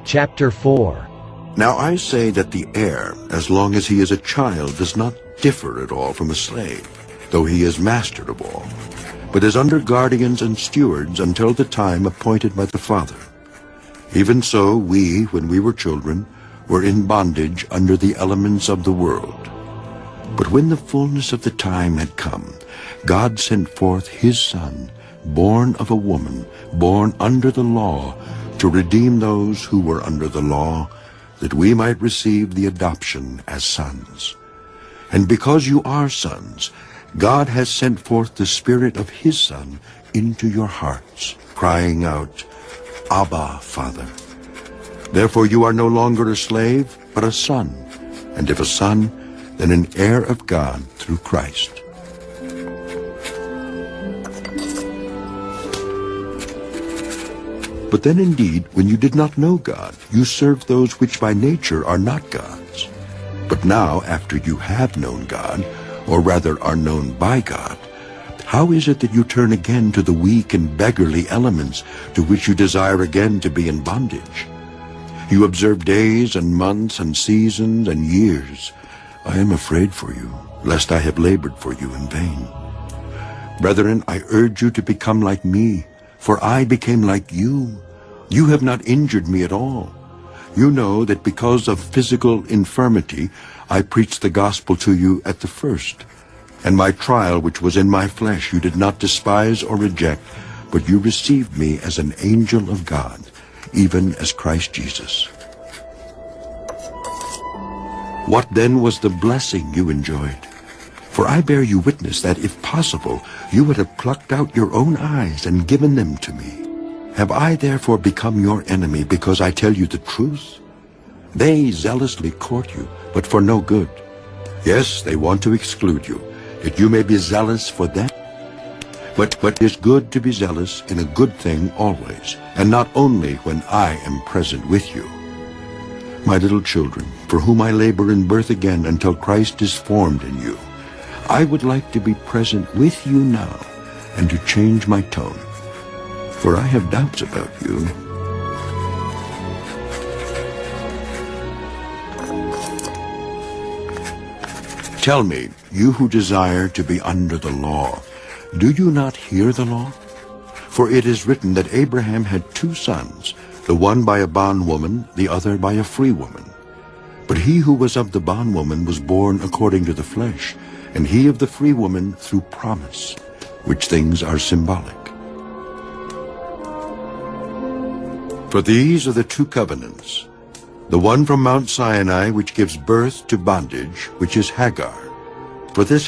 Chapter 4. Now I say that the heir, as long as he is a child, does not differ at all from a slave, though he is master of all, but is under guardians and stewards until the time appointed by the Father. Even so, we, when we were children, were in bondage under the elements of the world. But when the fullness of the time had come, God sent forth his Son, born of a woman, born under the law, to redeem those who were under the law, that we might receive the adoption as sons. And because you are sons, God has sent forth the Spirit of his Son into your hearts, crying out, Abba, Father. Therefore you are no longer a slave, but a son, and if a son, then an heir of God through Christ. But then indeed, when you did not know God, you served those which by nature are not God's. But now, after you have known God, or rather are known by God, how is it that you turn again to the weak and beggarly elements to which you desire again to be in bondage? You observe days and months and seasons and years. I am afraid for you, lest I have labored for you in vain. Brethren, I urge you to become like me, for I became like you. You have not injured me at all. You know that because of physical infirmity, I preached the gospel to you at the first. And my trial, which was in my flesh, you did not despise or reject, but you received me as an angel of God, even as Christ Jesus. What then was the blessing you enjoyed? For I bear you witness that, if possible, you would have plucked out your own eyes and given them to me. Have I therefore become your enemy because I tell you the truth? They zealously court you, but for no good. Yes, they want to exclude you, that you may be zealous for them. But it is good to be zealous in a good thing always, and not only when I am present with you. My little children, for whom I labor in birth again until Christ is formed in you, I would like to be present with you now and to change my tone, for I have doubts about you. Tell me, you who desire to be under the law, do you not hear the law? For it is written that Abraham had two sons, the one by a bondwoman, the other by a free woman. But he who was of the bondwoman was born according to the flesh, and he of the free woman through promise, which things are symbolic. For these are the two covenants, the one from Mount Sinai, which gives birth to bondage, which is Hagar. For this